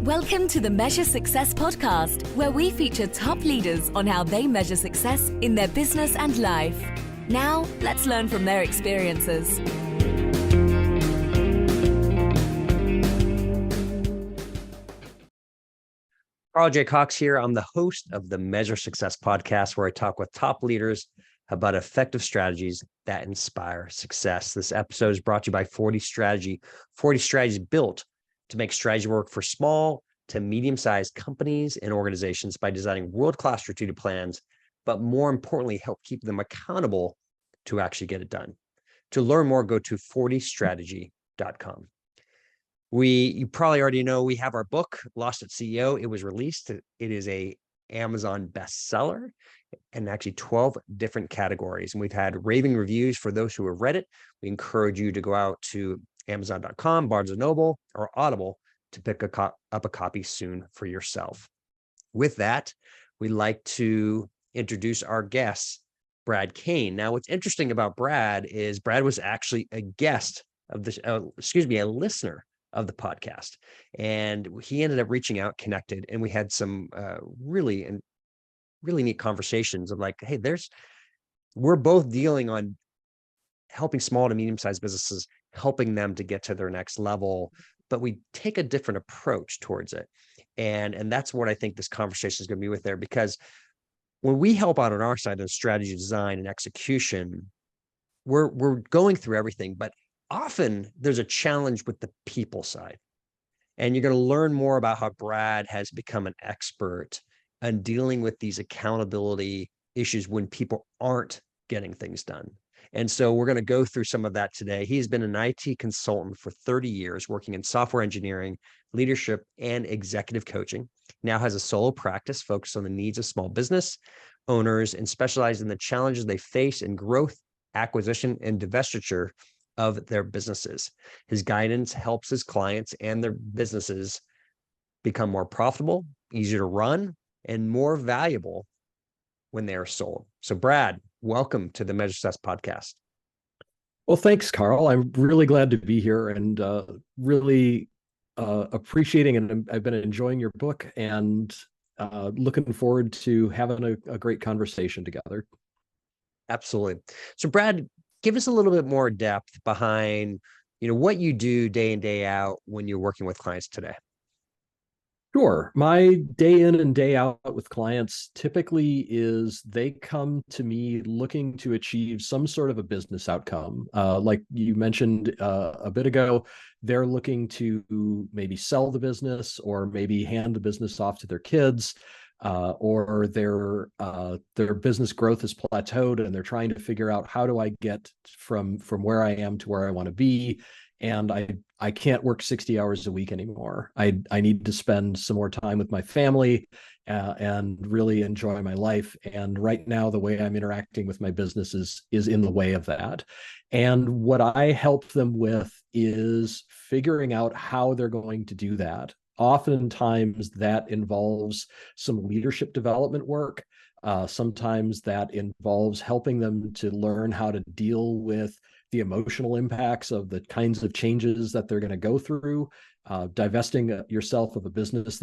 Welcome to the Measure Success podcast, where we feature top leaders on how they measure success in their business and life. Now, let's learn from their experiences. Carl J. Cox here. I'm the host of the Measure Success podcast, where I talk with top leaders about effective strategies that inspire success. This episode is brought to you by 40 strategies built to make strategy work for small to medium-sized companies and organizations by designing world-class strategic plans, but more importantly, help keep them accountable to actually get it done. To learn more, go to 40strategy.com. You probably already know we have our book, Lost at CEO. It was released. It is a Amazon bestseller in actually 12 different categories. And we've had raving reviews for those who have read it. We encourage you to go out to Amazon.com, Barnes & Noble, or Audible to pick up a copy soon for yourself. With that, we'd like to introduce our guest, Brad Koehn. Now, what's interesting about Brad is Brad was actually a guest of this, a listener of the podcast. And he ended up reaching out, connected, and we had some really neat conversations of like, hey, we're both dealing on helping small to medium-sized businesses, helping them to get to their next level, but we take a different approach towards it. And that's what I think this conversation is going to be with there, because when we help out on our side on strategy design and execution, we're going through everything, but often there's a challenge with the people side. And you're going to learn more about how Brad has become an expert on dealing with these accountability issues when people aren't getting things done. And so we're going to go through some of that today. He's been an IT consultant for 30 years, working in software engineering, leadership, and executive coaching. Now has a solo practice focused on the needs of small business owners and specialized in the challenges they face in growth, acquisition, and divestiture of their businesses. His guidance helps his clients and their businesses become more profitable, easier to run, and more valuable when they are sold. So Brad, welcome to the Measure Success podcast. Well, thanks, Carl. I'm really glad to be here and really appreciating, and I've been enjoying your book and looking forward to having a great conversation together. Absolutely. So Brad, give us a little bit more depth behind, what you do day in, day out when you're working with clients today. Sure. My day in and day out with clients typically is they come to me looking to achieve some sort of a business outcome. Like you mentioned a bit ago, they're looking to maybe sell the business or maybe hand the business off to their kids, or their business growth is plateaued and they're trying to figure out, how do I get from where I am to where I want to be? And I can't work 60 hours a week anymore. I need to spend some more time with my family and really enjoy my life. And right now, the way I'm interacting with my business is in the way of that. And what I help them with is figuring out how they're going to do that. Oftentimes that involves some leadership development work. Sometimes that involves helping them to learn how to deal with the emotional impacts of the kinds of changes that they're going to go through. Divesting yourself of a business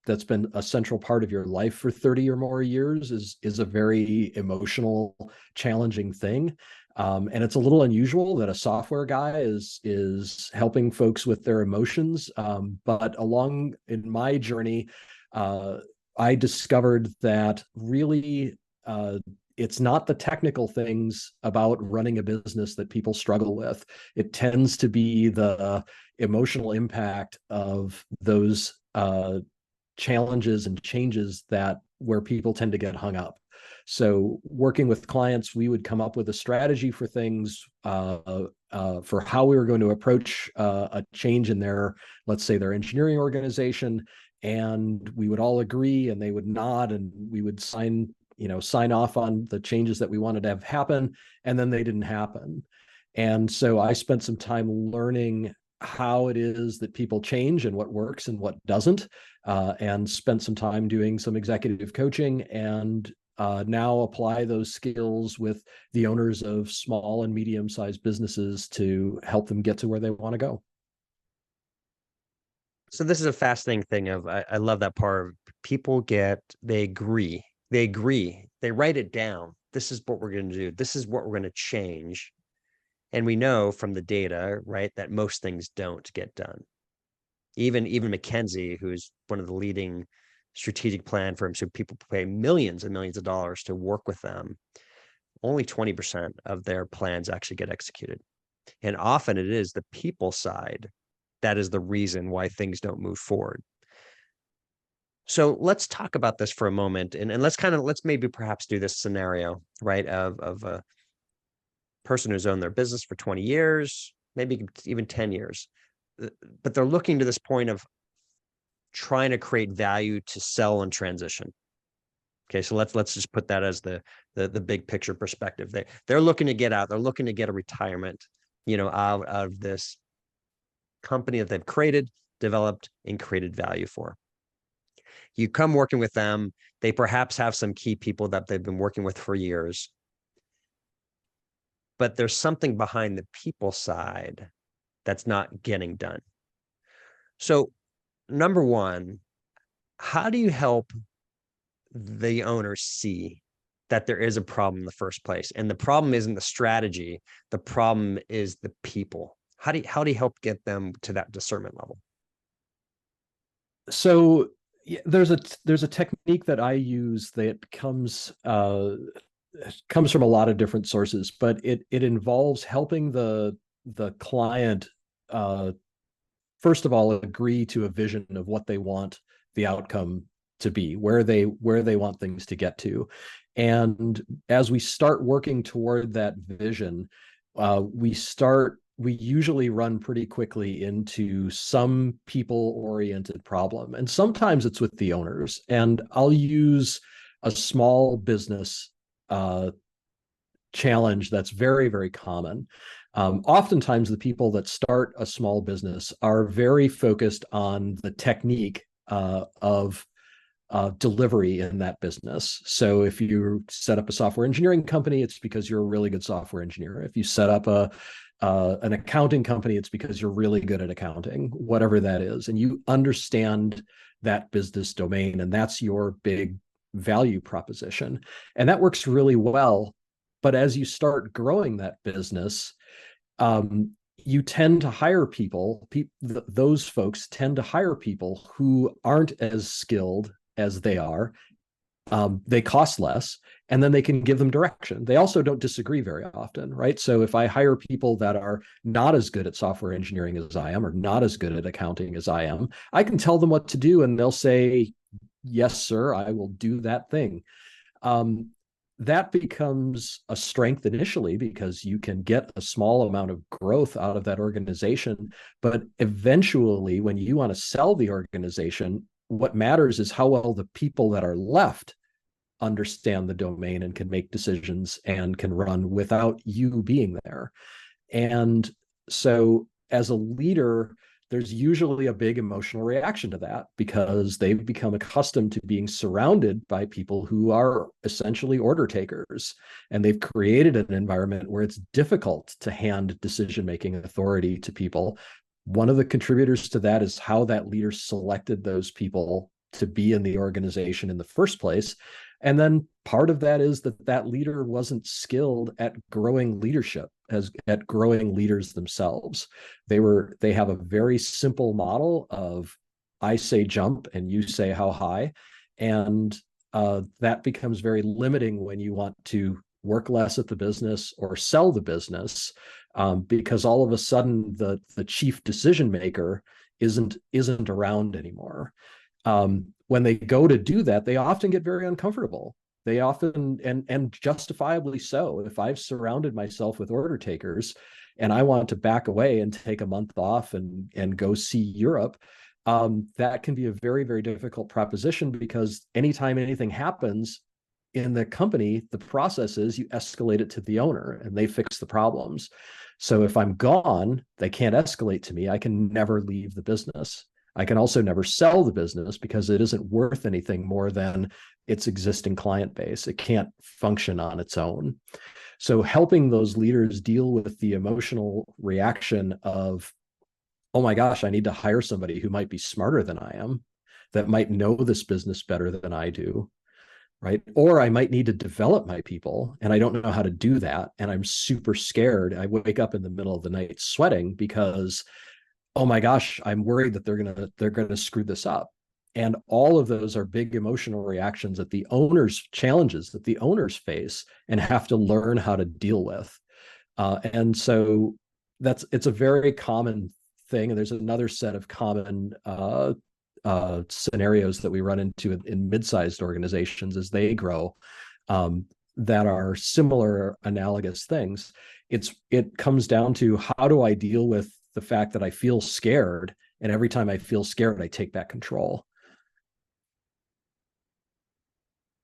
that's been a central part of your life for 30 or more years is a very emotional, challenging thing. And it's a little unusual that a software guy is helping folks with their emotions. But along in my journey, I discovered that really it's not the technical things about running a business that people struggle with. It tends to be the emotional impact of those challenges and changes where people tend to get hung up. So working with clients, we would come up with a strategy for things, for how we were going to approach a change in let's say their engineering organization. And we would all agree and they would nod and we would sign off on the changes that we wanted to have happen, and then they didn't happen. And so I spent some time learning how it is that people change and what works and what doesn't, and spent some time doing some executive coaching, and now apply those skills with the owners of small and medium-sized businesses to help them get to where they want to go. So this is a fascinating thing of, I love that part of people they agree. They write it down. This is what we're going to do. This is what we're going to change. And we know from the data, right, that most things don't get done. Even McKinsey, who's one of the leading strategic plan firms, who people pay millions and millions of dollars to work with them, only 20% of their plans actually get executed. And often it is the people side that is the reason why things don't move forward. So let's talk about this for a moment, and let's maybe perhaps do this scenario, right, of a person who's owned their business for 20 years, maybe even 10 years, but they're looking to this point of trying to create value to sell and transition. Okay, so let's just put that as the big picture perspective. They're looking to get out. They're looking to get a retirement, out of this company that they've created, developed, and created value for. You come working with them. They perhaps have some key people that they've been working with for years, but there's something behind the people side that's not getting done. So, number one, how do you help the owners see that there is a problem in the first place? And the problem isn't the strategy. The problem is the people. How do you help get them to that discernment level? So there's a technique that I use that comes from a lot of different sources, but it involves helping the client first of all agree to a vision of what they want the outcome to be, where they want things to get to. And as we start working toward that vision, we usually run pretty quickly into some people-oriented problem. And sometimes it's with the owners. And I'll use a small business challenge that's very, very common. Oftentimes, the people that start a small business are very focused on the technique of delivery in that business. So if you set up a software engineering company, it's because you're a really good software engineer. If you set up an accounting company, it's because you're really good at accounting, whatever that is. And you understand that business domain, and that's your big value proposition. And that works really well. But as you start growing that business, you tend to hire people, those folks tend to hire people who aren't as skilled as they are. They cost less, and then they can give them direction. They also don't disagree very often, right? So if I hire people that are not as good at software engineering as I am, or not as good at accounting as I am, I can tell them what to do, and they'll say, yes, sir, I will do that thing. That becomes a strength initially because you can get a small amount of growth out of that organization. But eventually, when you want to sell the organization, what matters is how well the people that are left understand the domain and can make decisions and can run without you being there. And so as a leader, there's usually a big emotional reaction to that because they've become accustomed to being surrounded by people who are essentially order takers. And they've created an environment where it's difficult to hand decision-making authority to people. One of the contributors to that is how that leader selected those people to be in the organization in the first place. And then part of that is that leader wasn't skilled at growing leadership, at growing leaders themselves. They have a very simple model of I say jump and you say how high. And that becomes very limiting when you want to work less at the business or sell the business, because all of a sudden the chief decision maker isn't around anymore. When they go to do that, they often get very uncomfortable. They often, and justifiably so. If I've surrounded myself with order takers and I want to back away and take a month off and go see Europe, that can be a very, very difficult proposition because anytime anything happens in the company, the process is you escalate it to the owner and they fix the problems. So if I'm gone, they can't escalate to me. I can never leave the business. I can also never sell the business because it isn't worth anything more than its existing client base. It can't function on its own. So helping those leaders deal with the emotional reaction of oh my gosh, I need to hire somebody who might be smarter than I am, that might know this business better than I do, right? Or I might need to develop my people and I don't know how to do that. And I'm super scared. I wake up in the middle of the night sweating because, oh my gosh, I'm worried that they're gonna screw this up. And all of those are big emotional reactions that the owners challenges that the owners face and have to learn how to deal with. And so it's a very common thing. And there's another set of common scenarios that we run into in mid-sized organizations as they grow, that are similar, analogous things. It comes down to, how do I deal with the fact that I feel scared, and every time I feel scared, I take back control.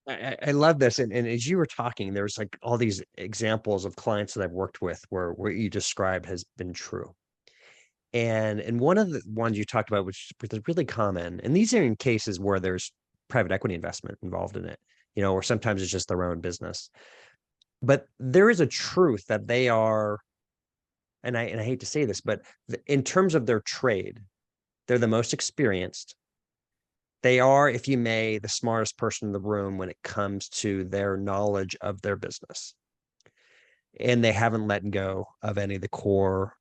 I love this. And as you were talking, there's like all these examples of clients that I've worked with where what you described has been true. And one of the ones you talked about, which is really common, and these are in cases where there's private equity investment involved in it, or sometimes it's just their own business. But there is a truth that they are, and I hate to say this, but in terms of their trade, they're the most experienced. They are, if you may, the smartest person in the room when it comes to their knowledge of their business. And they haven't let go of any of the core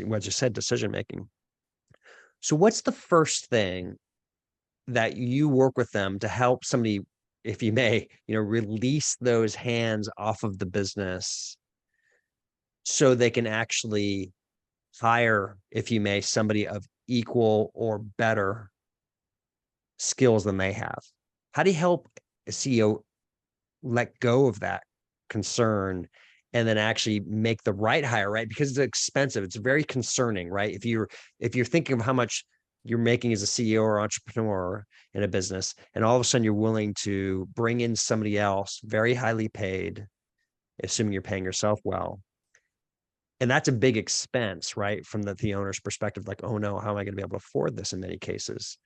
what you said, decision making. So what's the first thing that you work with them to help somebody, if you may, release those hands off of the business so they can actually hire, if you may, somebody of equal or better skills than they have? How do you help a CEO let go of that concern and then actually make the right hire, right? Because it's expensive. It's very concerning, right? If you're thinking of how much you're making as a CEO or entrepreneur in a business, and all of a sudden you're willing to bring in somebody else very highly paid, assuming you're paying yourself well. And that's a big expense, right? From the owner's perspective, like, oh no, how am I going to be able to afford this in many cases?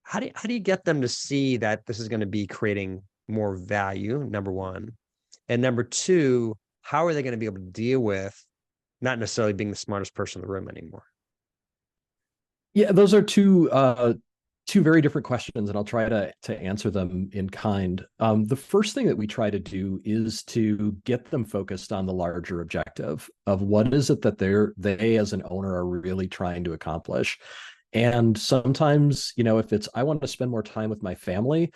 How do you get them to see that this is going to be creating more value, number one? And number two, how are they going to be able to deal with not necessarily being the smartest person in the room anymore? Yeah, those are two very different questions, and I'll try to answer them in kind. The first thing that we try to do is to get them focused on the larger objective of what is it that they as an owner are really trying to accomplish. And sometimes, if it's, I want to spend more time with my family,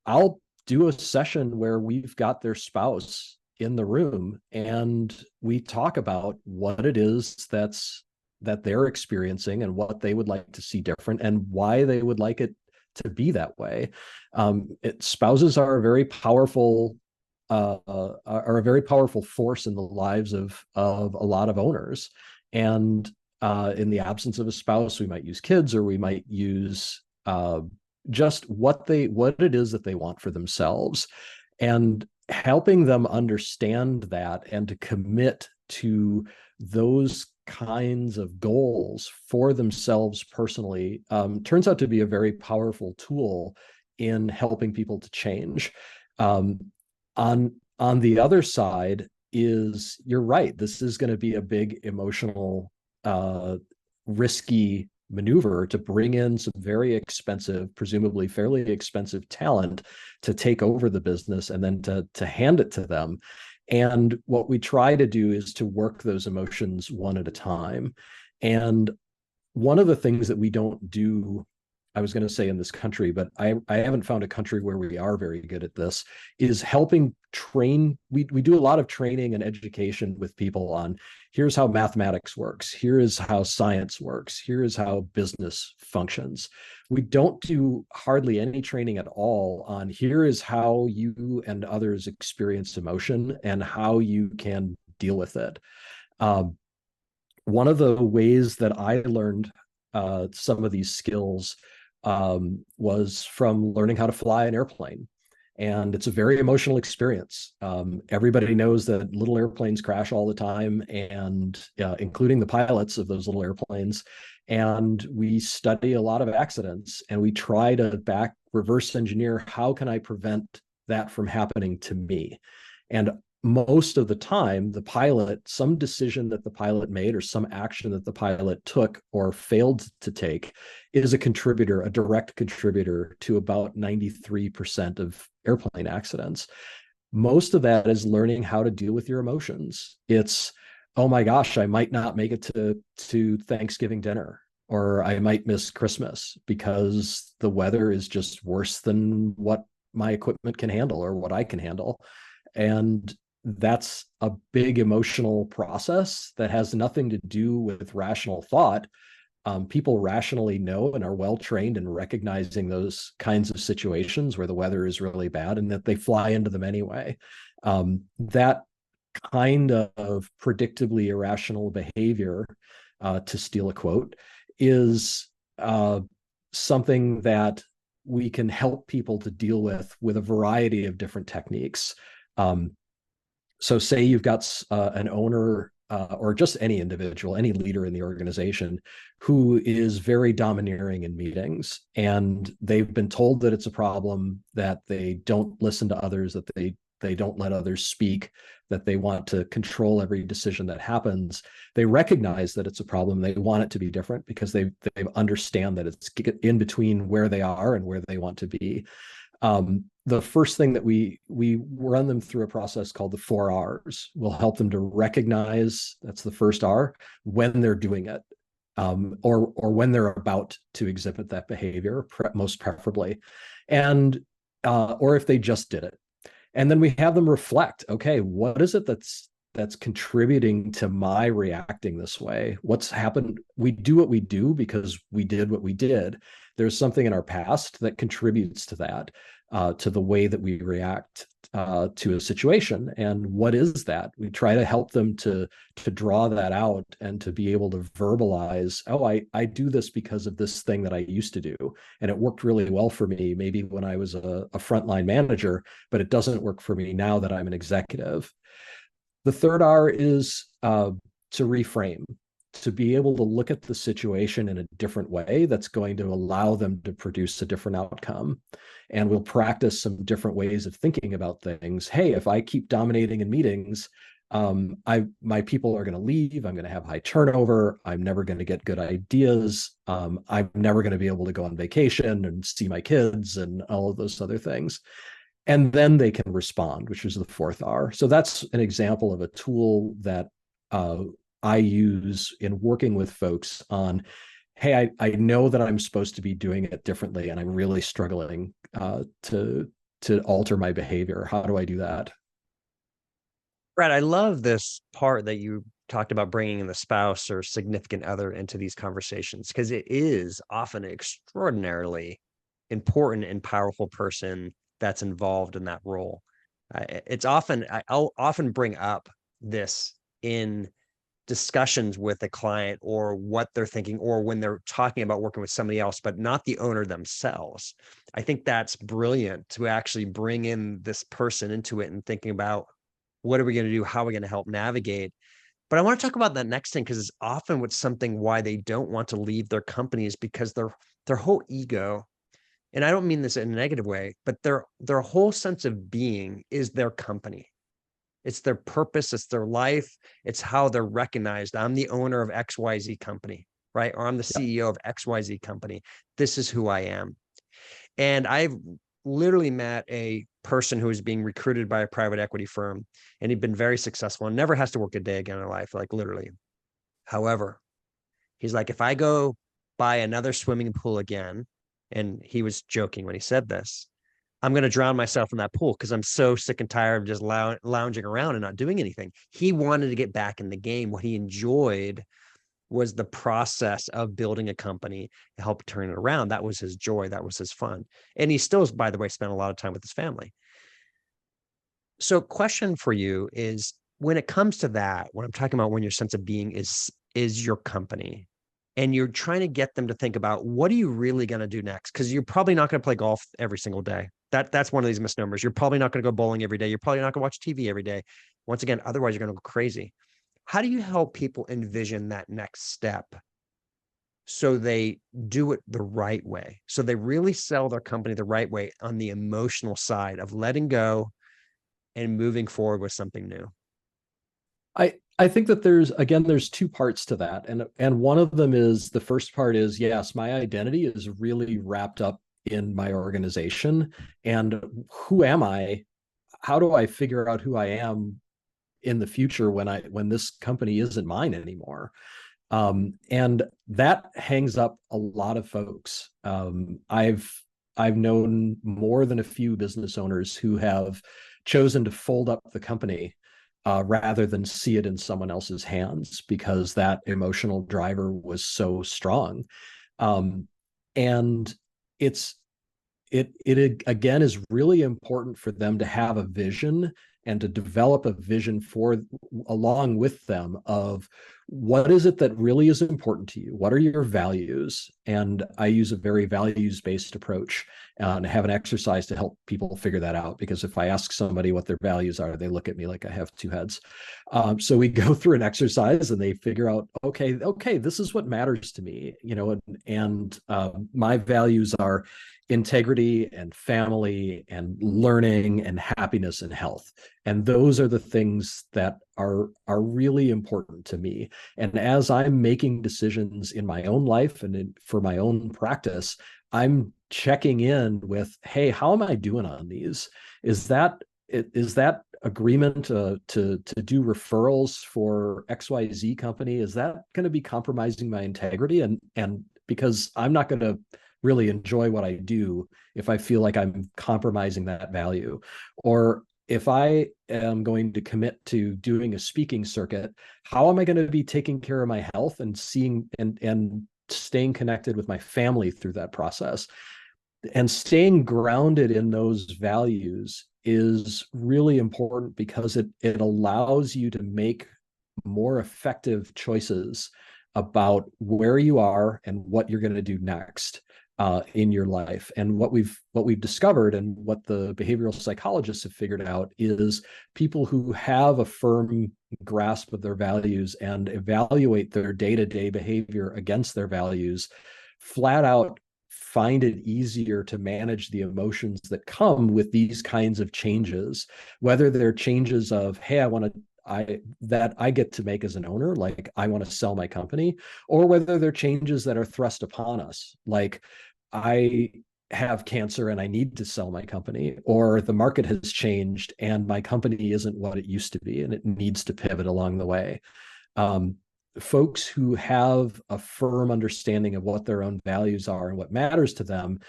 I'll do a session where we've got their spouse in the room and we talk about what it is that they're experiencing and what they would like to see different and why they would like it to be that way. Spouses are a very powerful force in the lives of a lot of owners. And in the absence of a spouse, we might use kids, or we might use just what it is that they want for themselves, and helping them understand that and to commit to those kinds of goals for themselves personally, turns out to be a very powerful tool in helping people to change. On the other side is, you're right, this is going to be a big emotional, risky maneuver to bring in some very expensive, presumably fairly expensive talent to take over the business and then to hand it to them. And what we try to do is to work those emotions one at a time. And one of the things that we don't do, I was going to say in this country, but I haven't found a country where we are very good at this, is helping train. We do a lot of training and education with people on, here's how mathematics works, here is how science works, here is how business functions. We don't do hardly any training at all on, here is how you and others experience emotion and how you can deal with it. One of the ways that I learned some of these skills was from learning how to fly an airplane. And it's a very emotional experience. Everybody knows that little airplanes crash all the time, and including the pilots of those little airplanes. And we study a lot of accidents, and we try to reverse engineer, how can I prevent that from happening to me? And most of the time, the pilot, some decision that the pilot made or some action that the pilot took or failed to take is a contributor, a direct contributor to about 93% of airplane accidents. Most of that is learning how to deal with your emotions. It's, oh my gosh, I might not make it to Thanksgiving dinner, or I might miss Christmas because the weather is just worse than what my equipment can handle or what I can handle. And that's a big emotional process that has nothing to do with rational thought. People rationally know and are well trained in recognizing those kinds of situations where the weather is really bad and that they fly into them anyway. That kind of predictably irrational behavior, to steal a quote, is something that we can help people to deal with a variety of different techniques. So say you've got an owner or just any individual, any leader in the organization who is very domineering in meetings, and they've been told that it's a problem, that they don't listen to others, that they don't let others speak, that they want to control every decision that happens. They recognize that it's a problem. They want it to be different because they understand that it's in between where they are and where they want to be. The first thing that we run them through a process called the 4 R's. We'll help them to recognize, that's the first R, when they're doing it, or when they're about to exhibit that behavior, most preferably, and or if they just did it. And then we have them reflect, okay, what is it that's contributing to my reacting this way? What's happened? We do what we do because we did what we did. There's something in our past that contributes to that, to the way that we react to a situation. And what is that? We try to help them to draw that out and to be able to verbalize, oh, I do this because of this thing that I used to do. And it worked really well for me, maybe when I was a frontline manager, but it doesn't work for me now that I'm an executive. The third R is to reframe, to be able to look at the situation in a different way that's going to allow them to produce a different outcome. And we'll practice some different ways of thinking about things. Hey, if I keep dominating in meetings, my people are going to leave. I'm going to have high turnover. I'm never going to get good ideas. I'm never going to be able to go on vacation and see my kids and all of those other things. And then they can respond, which is the fourth R. So that's an example of a tool that I use in working with folks on, hey, I know that I'm supposed to be doing it differently, and I'm really struggling to alter my behavior. How do I do that? Brad, I love this part that you talked about bringing in the spouse or significant other into these conversations, because it is often an extraordinarily important and powerful person that's involved in that role. I'll often bring up this in discussions with a client or what they're thinking, or when they're talking about working with somebody else, but not the owner themselves. I think that's brilliant to actually bring in this person into it and thinking about what are we going to do? How are we going to help navigate? But I want to talk about that next thing, because it's often what's something why they don't want to leave their companies, because their whole ego, and I don't mean this in a negative way, but their whole sense of being is their company. It's their purpose. It's their life. It's how they're recognized. I'm the owner of XYZ company, right? Or I'm the CEO of XYZ company. This is who I am. And I've literally met a person who is being recruited by a private equity firm, and he'd been very successful and never has to work a day again in life, like literally. However, he's like, if I go buy another swimming pool again, and he was joking when he said this, I'm going to drown myself in that pool because I'm so sick and tired of just lounging around and not doing anything. He wanted to get back in the game. What he enjoyed was the process of building a company and help turn it around. That was his joy. That was his fun. And he still, by the way, spent a lot of time with his family. So question for you is, when it comes to that, what I'm talking about, when your sense of being is your company, and you're trying to get them to think about, what are you really going to do next? Because you're probably not going to play golf every single day. That's one of these misnomers. You're probably not going to go bowling every day. You're probably not going to watch TV every day. Once again, otherwise you're going to go crazy. How do you help people envision that next step so they do it the right way? So they really sell their company the right way on the emotional side of letting go, and moving forward with something new? I think that there's two parts to that. And one of them is, the first part is, yes, my identity is really wrapped up in my organization. And who am I? How do I figure out who I am in the future when this company isn't mine anymore? And that hangs up a lot of folks. I've known more than a few business owners who have chosen to fold up the company rather than see it in someone else's hands, because that emotional driver was so strong. Um, and it's it again is really important for them to have a vision and to develop a vision for along with them of what is it that really is important to you, what are your values. And I use a very values-based approach and have an exercise to help people figure that out, because if I ask somebody what their values are, they look at me like I have two heads. So we go through an exercise and they figure out, okay, this is what matters to me, and my values are integrity and family and learning and happiness and health. And those are the things that are really important to me. And as I'm making decisions in my own life and for my own practice, I'm checking in with, hey, how am I doing on these? Is that agreement to do referrals for XYZ company, is that going to be compromising my integrity? And because I'm not going to really enjoy what I do if I feel like I'm compromising that value. Or if I am going to commit to doing a speaking circuit, how am I going to be taking care of my health and seeing and staying connected with my family through that process? And staying grounded in those values is really important, because it allows you to make more effective choices about where you are and what you're going to do next in your life. And what we've discovered, and what the behavioral psychologists have figured out, is people who have a firm grasp of their values and evaluate their day-to-day behavior against their values flat out find it easier to manage the emotions that come with these kinds of changes, whether they're changes of, hey, I get to make as an owner, like I want to sell my company, or whether they're changes that are thrust upon us, like I have cancer and I need to sell my company, or the market has changed and my company isn't what it used to be and it needs to pivot along the way. Folks who have a firm understanding of what their own values are and what matters to them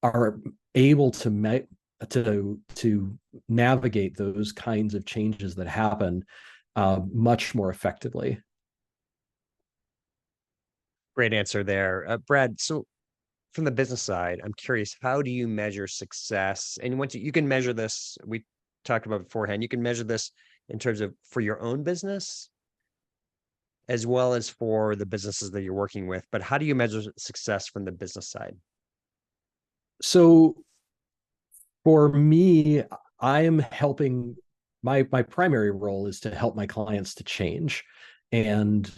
are able to navigate those kinds of changes that happen much more effectively. Great answer there. Brad, so from the business side, I'm curious, how do you measure success? And once you can measure this, we talked about beforehand, you can measure this in terms of for your own business as well as for the businesses that you're working with. But how do you measure success from the business side? So for me, I am helping, my primary role is to help my clients to change. And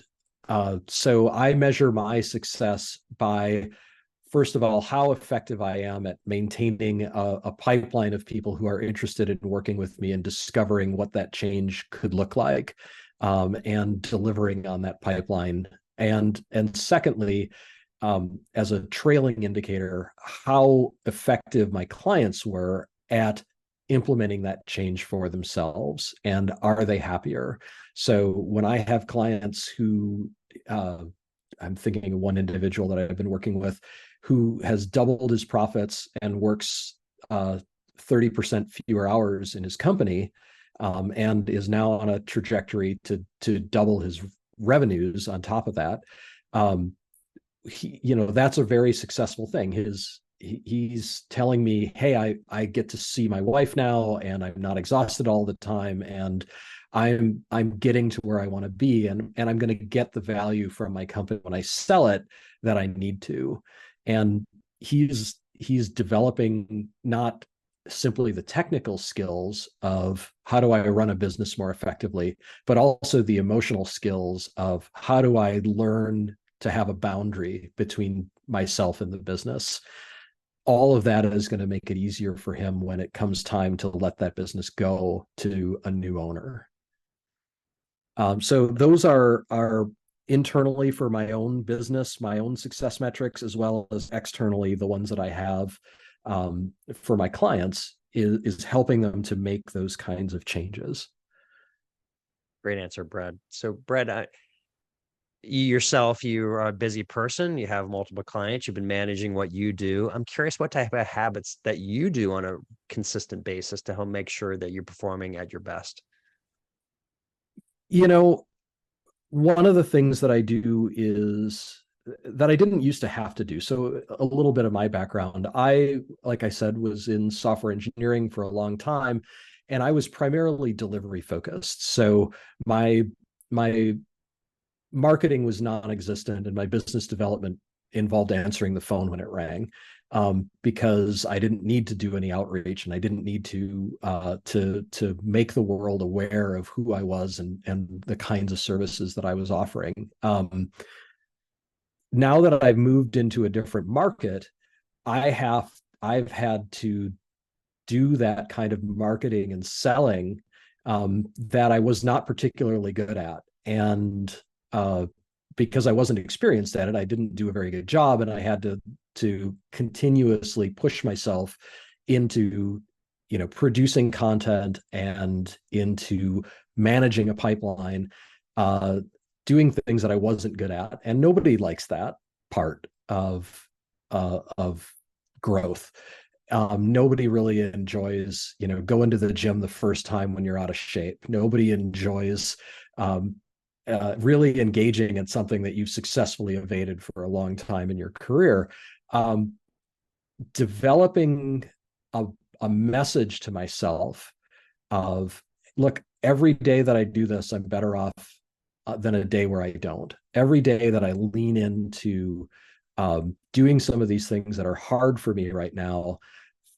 so I measure my success by, first of all, how effective I am at maintaining a pipeline of people who are interested in working with me and discovering what that change could look like, and delivering on that pipeline. And secondly, as a trailing indicator, how effective my clients were at implementing that change for themselves, and are they happier? So when I have clients who, I'm thinking of one individual that I've been working with who has doubled his profits and works 30% fewer hours in his company, and is now on a trajectory to double his revenues on top of that. That's a very successful thing. He's telling me, hey, I get to see my wife now, and I'm not exhausted all the time, and I'm getting to where I want to be, and I'm going to get the value from my company when I sell it that I need to. And he's developing not simply the technical skills of how do I run a business more effectively, but also the emotional skills of how do I learn to have a boundary between myself and the business. all of that is going to make it easier for him when it comes time to let that business go to a new owner. So those are internally for my own business, my own success metrics, as well as externally the ones that I have for my clients is helping them to make those kinds of changes. Great answer, Brad. So, Brad, you yourself, you're a busy person. You have multiple clients. You've been managing what you do. I'm curious what type of habits that you do on a consistent basis to help make sure that you're performing at your best. You know, one of the things that I do is that I didn't used to have to do. So a little bit of my background, like I said, was in software engineering for a long time, and I was primarily delivery focused. So my marketing was non-existent, and my business development involved answering the phone when it rang, because I didn't need to do any outreach, and I didn't need to make the world aware of who I was and the kinds of services that I was offering. Now that I've moved into a different market, I've had to do that kind of marketing and selling that I was not particularly good at. And because I wasn't experienced at it, I didn't do a very good job, and I had to continuously push myself into, producing content and into managing a pipeline, doing things that I wasn't good at, and nobody likes that part of growth. Nobody really enjoys, going to the gym the first time when you're out of shape. Nobody enjoys really engaging in something that you've successfully evaded for a long time in your career. Developing a message to myself of, look, every day that I do this, I'm better off than a day where I don't. Every day that I lean into doing some of these things that are hard for me right now,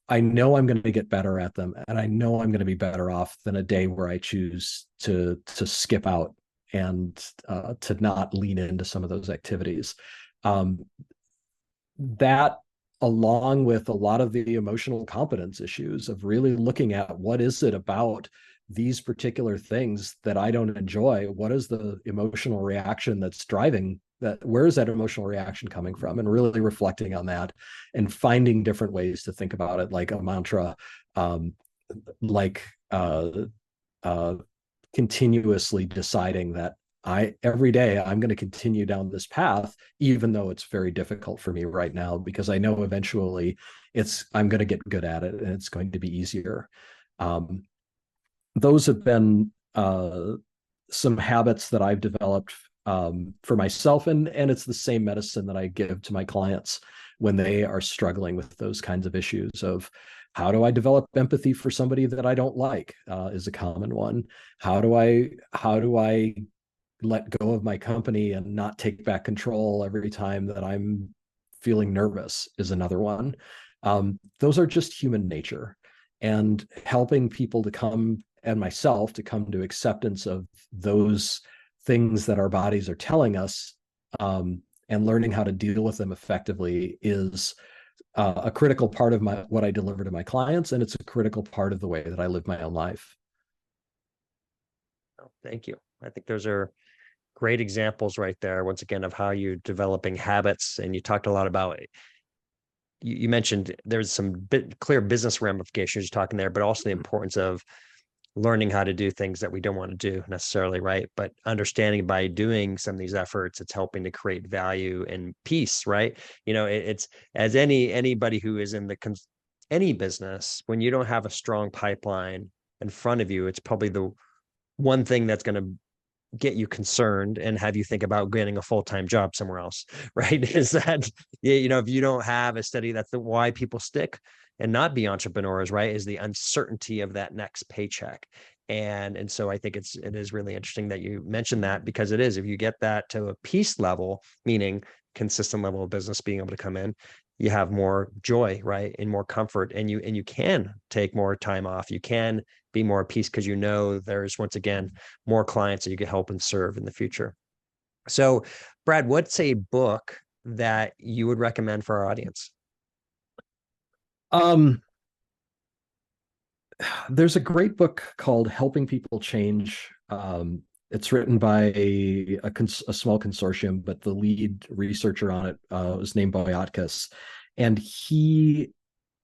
I know I'm going to get better at them, and I know I'm going to be better off than a day where I choose to skip out and to not lean into some of those activities. That, along with a lot of the emotional competence issues of really looking at what is it about these particular things that I don't enjoy? What is the emotional reaction that's driving that? Where is that emotional reaction coming from? And really reflecting on that and finding different ways to think about it, like a mantra, like continuously deciding that every day I'm going to continue down this path, even though it's very difficult for me right now, because I know eventually I'm going to get good at it and it's going to be easier. Those have been some habits that I've developed for myself, and it's the same medicine that I give to my clients when they are struggling with those kinds of issues of, how do I develop empathy for somebody that I don't like, is a common one. How do I let go of my company and not take back control every time that I'm feeling nervous, is another one. Those are just human nature, and helping people to come, and myself to come to acceptance of those things that our bodies are telling us, and learning how to deal with them effectively is a critical part of what I deliver to my clients, and it's a critical part of the way that I live my own life. Oh, thank you. I think those are great examples right there, once again, of how you're developing habits. And you talked a lot about it. You mentioned there's some clear business ramifications you're talking there, but also the importance of learning how to do things that we don't want to do necessarily, right? But understanding by doing some of these efforts, it's helping to create value and peace, right? It's as anybody who is in any business, when you don't have a strong pipeline in front of you, it's probably the one thing that's going to get you concerned and have you think about getting a full-time job somewhere else, right? Is that, if you don't have a steady, that's why people stick and not be entrepreneurs, right? Is the uncertainty of that next paycheck. And so I think it is really interesting that you mentioned that, because it is, if you get that to a peace level, meaning consistent level of business being able to come in, you have more joy, right? And more comfort, and you can take more time off. You can be more at peace because there's, once again, more clients that you can help and serve in the future. So, Brad, what's a book that you would recommend for our audience? Um, there's a great book called Helping People Change. It's written by a small consortium, but the lead researcher on it was named Boyatkis, and he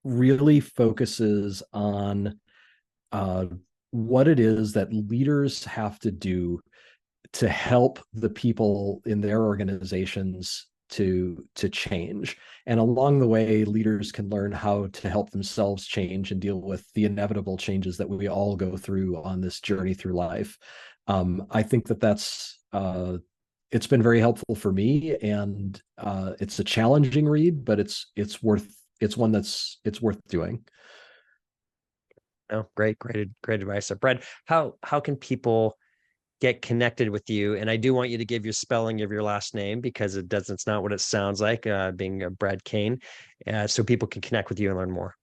really focuses on what it is that leaders have to do to help the people in their organizations to change. And along the way, leaders can learn how to help themselves change and deal with the inevitable changes that we all go through on this journey through life. I think that's it's been very helpful for me, and it's a challenging read, but it's worth worth doing. Oh, great advice. So, Brad, how can people get connected with you? And I do want you to give your spelling of your last name, because it's not what it sounds like, being Brad Koehn, so people can connect with you and learn more.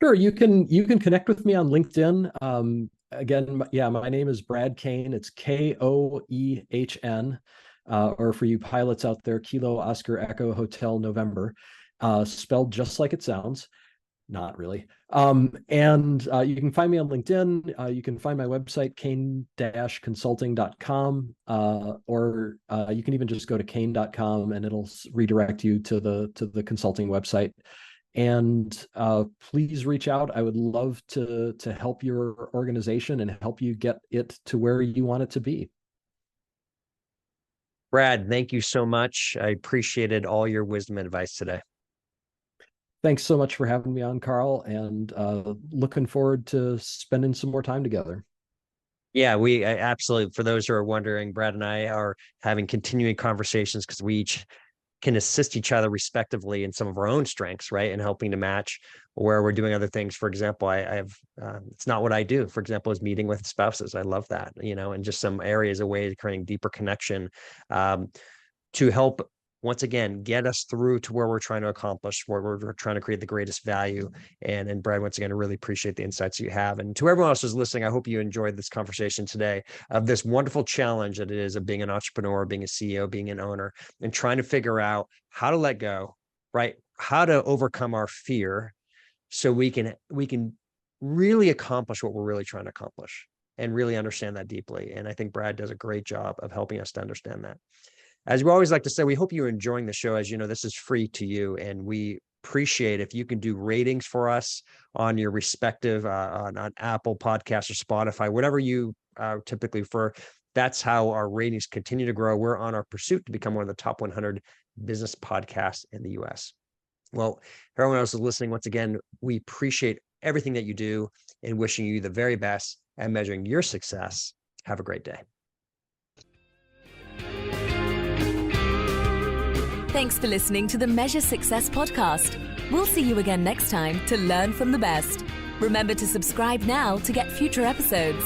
Sure, you can connect with me on LinkedIn. Again, my name is Brad Koehn. It's Koehn. Or for you pilots out there, Kilo Oscar Echo Hotel November, spelled just like it sounds. Not really. And you can find me on LinkedIn. You can find my website, koehn-consulting.com, or you can even just go to koehn.com and it'll redirect you to the consulting website. And please reach out. I would love to help your organization and help you get it to where you want it to be. Brad, thank you so much. I appreciated all your wisdom and advice today. Thanks so much for having me on, Carl, and looking forward to spending some more time together. Yeah, we absolutely. For those who are wondering, Brad and I are having continuing conversations because we each can assist each other respectively in some of our own strengths, right? And helping to match where we're doing other things. For example, I have, it's not what I do, for example, is meeting with spouses. I love that, and just some areas, a way of creating deeper connection to help, once again, get us through to where we're trying to accomplish, where we're trying to create the greatest value. And Brad, once again, I really appreciate the insights you have. And to everyone else who's listening, I hope you enjoyed this conversation today of this wonderful challenge that it is of being an entrepreneur, being a CEO, being an owner, and trying to figure out how to let go, right? How to overcome our fear so we can really accomplish what we're really trying to accomplish and really understand that deeply. And I think Brad does a great job of helping us to understand that. As we always like to say, we hope you're enjoying the show. As you know, this is free to you, and we appreciate if you can do ratings for us on your respective, on Apple Podcasts or Spotify, whatever you typically prefer. That's how our ratings continue to grow. We're on our pursuit to become one of the top 100 business podcasts in the US. Well, for everyone else who's listening, once again, we appreciate everything that you do and wishing you the very best and measuring your success. Have a great day. Thanks for listening to the Measure Success podcast. We'll see you again next time to learn from the best. Remember to subscribe now to get future episodes.